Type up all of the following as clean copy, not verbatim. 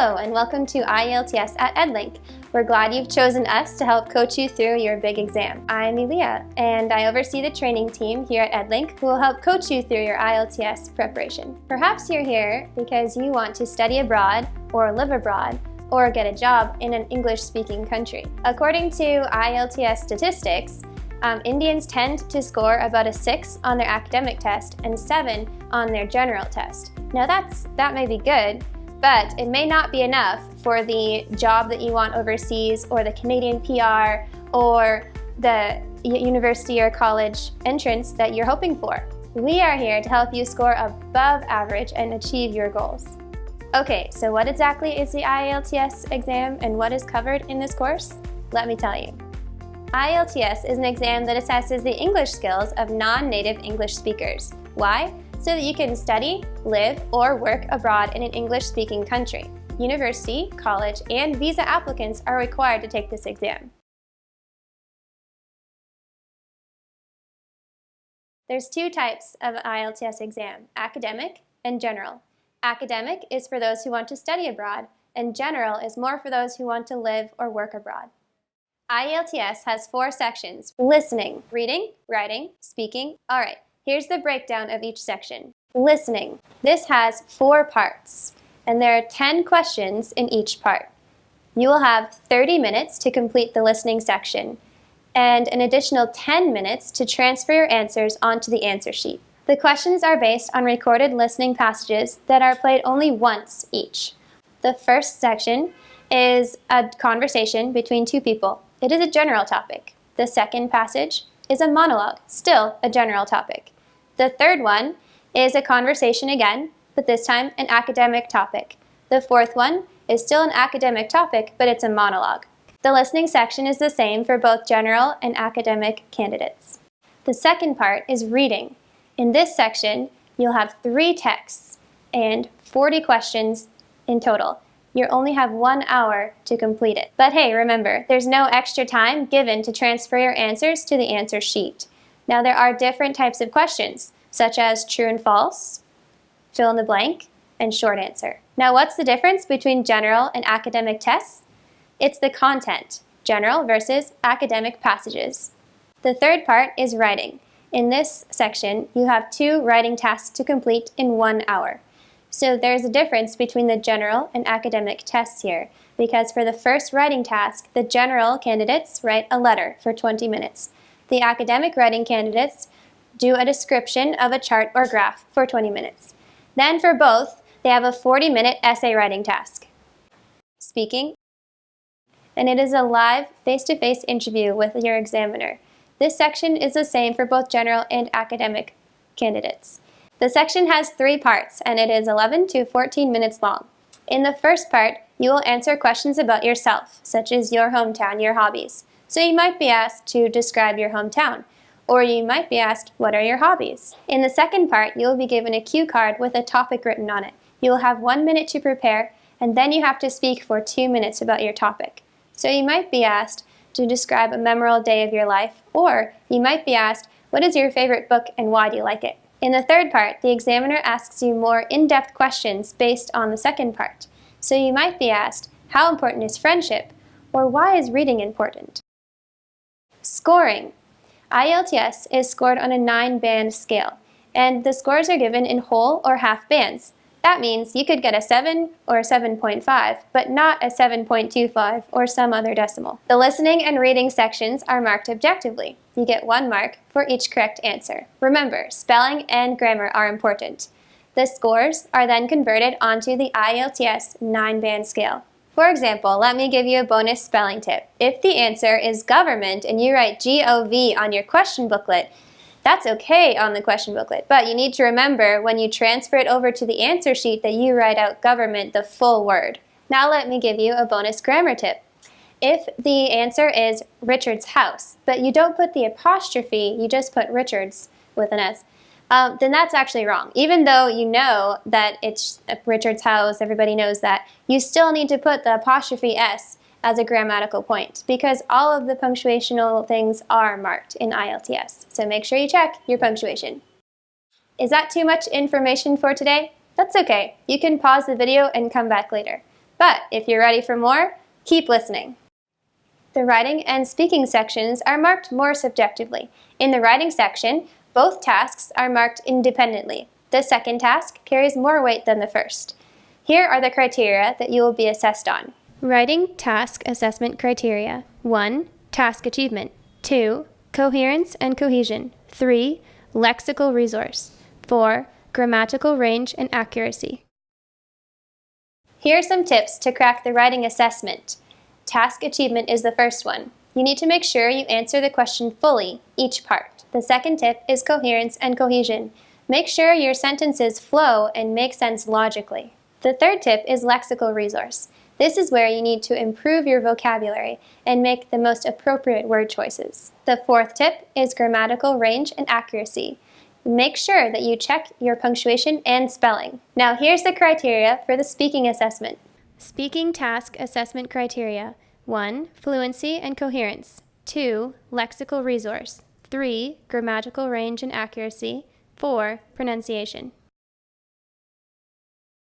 Hello and welcome to IELTS at EdLink. We're glad you've chosen us to help coach you through your big exam. I'm Elia and I oversee the training team here at EdLink who will help coach you through your IELTS preparation. Perhaps you're here because you want to study abroad or live abroad or get a job in an English-speaking country. According to IELTS statistics, Indians tend to score about a 6 on their academic test and 7 on their general test. Now that may be good, but it may not be enough for the job that you want overseas or the Canadian PR or the university or college entrance that you're hoping for. We are here to help you score above average and achieve your goals. Okay, so what exactly is the IELTS exam and what is covered in this course? Let me tell you. IELTS is an exam that assesses the English skills of non-native English speakers. Why? So that you can study, live, or work abroad in an English-speaking country. University, college, and visa applicants are required to take this exam. There's two types of IELTS exam, academic and general. Academic is for those who want to study abroad, and general is more for those who want to live or work abroad. IELTS has 4 sections: listening, reading, writing, speaking. All right. Here's the breakdown of each section. Listening. This has 4 parts, and there are 10 questions in each part. You will have 30 minutes to complete the listening section, and an additional 10 minutes to transfer your answers onto the answer sheet. The questions are based on recorded listening passages that are played only once each. The first section is a conversation between 2 people. It is a general topic. The second passage is a monologue, still a general topic. The third one is a conversation again, but this time an academic topic. The fourth one is still an academic topic, but it's a monologue. The listening section is the same for both general and academic candidates. The second part is reading. In this section, you'll have 3 texts and 40 questions in total. You only have 1 hour to complete it. But hey, remember, there's no extra time given to transfer your answers to the answer sheet. Now there are different types of questions, such as true and false, fill in the blank, and short answer. Now what's the difference between general and academic tests? It's the content, general versus academic passages. The third part is writing. In this section, you have 2 writing tasks to complete in 1 hour. So there's a difference between the general and academic tests here, because for the first writing task, the general candidates write a letter for 20 minutes. The academic writing candidates do a description of a chart or graph for 20 minutes. Then for both, they have a 40-minute essay writing task. Speaking, and it is a live face-to-face interview with your examiner. This section is the same for both general and academic candidates. The section has 3 parts, and it is 11 to 14 minutes long. In the first part, you will answer questions about yourself, such as your hometown, your hobbies. So you might be asked to describe your hometown, or you might be asked, what are your hobbies? In the second part, you will be given a cue card with a topic written on it. You will have 1 minute to prepare, and then you have to speak for 2 minutes about your topic. So you might be asked to describe a memorable day of your life, or you might be asked, what is your favorite book and why do you like it? In the third part, the examiner asks you more in-depth questions based on the second part. So you might be asked, how important is friendship? Or why is reading important? Scoring. IELTS is scored on a 9-band scale, and the scores are given in whole or half bands. That means you could get a 7 or a 7.5, but not a 7.25 or some other decimal. The listening and reading sections are marked objectively. You get 1 mark for each correct answer. Remember, spelling and grammar are important. The scores are then converted onto the IELTS 9-band scale. For example, let me give you a bonus spelling tip. If the answer is government and you write G-O-V on your question booklet, that's okay on the question booklet, but you need to remember when you transfer it over to the answer sheet that you write out government, the full word. Now let me give you a bonus grammar tip. If the answer is Richard's house, but you don't put the apostrophe, you just put Richard's with an S, then that's actually wrong. Even though you know that it's Richard's house, everybody knows that, you still need to put the apostrophe S as a grammatical point because all of the punctuational things are marked in IELTS. So make sure you check your punctuation. Is that too much information for today? That's okay. You can pause the video and come back later. But if you're ready for more, keep listening. The writing and speaking sections are marked more subjectively. In the writing section, both tasks are marked independently. The second task carries more weight than the first. Here are the criteria that you will be assessed on. Writing task assessment criteria. 1. Task achievement. 2. Coherence and cohesion. 3. Lexical resource. 4. Grammatical range and accuracy. Here are some tips to crack the writing assessment. Task achievement is the first one. You need to make sure you answer the question fully, each part. The second tip is coherence and cohesion. Make sure your sentences flow and make sense logically. The third tip is lexical resource. This is where you need to improve your vocabulary and make the most appropriate word choices. The fourth tip is grammatical range and accuracy. Make sure that you check your punctuation and spelling. Now here's the criteria for the speaking assessment. Speaking task assessment criteria. 1. Fluency and coherence. 2. Lexical resource. 3. Grammatical range and accuracy. 4. Pronunciation.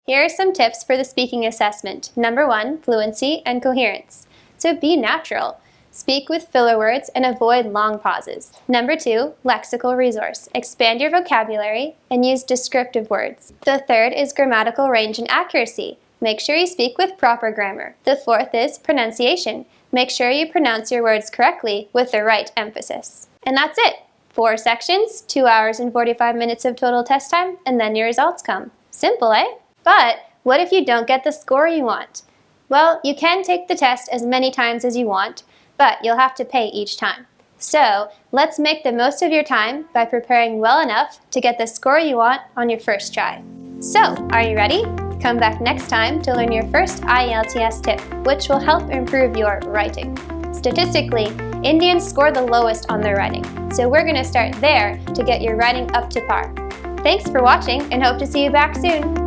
Here are some tips for the speaking assessment. Number 1. Fluency and coherence. So be natural. Speak with filler words and avoid long pauses. Number 2. Lexical resource. Expand your vocabulary and use descriptive words. The third is grammatical range and accuracy. Make sure you speak with proper grammar. The fourth is pronunciation. Make sure you pronounce your words correctly with the right emphasis. And that's it. 4 sections, 2 hours and 45 minutes of total test time, and then your results come. Simple, eh? But what if you don't get the score you want? Well, you can take the test as many times as you want, but you'll have to pay each time. So, let's make the most of your time by preparing well enough to get the score you want on your first try. So, are you ready? Come back next time to learn your first IELTS tip, which will help improve your writing. Statistically, Indians score the lowest on their writing, so we're going to start there to get your writing up to par. Thanks for watching and hope to see you back soon.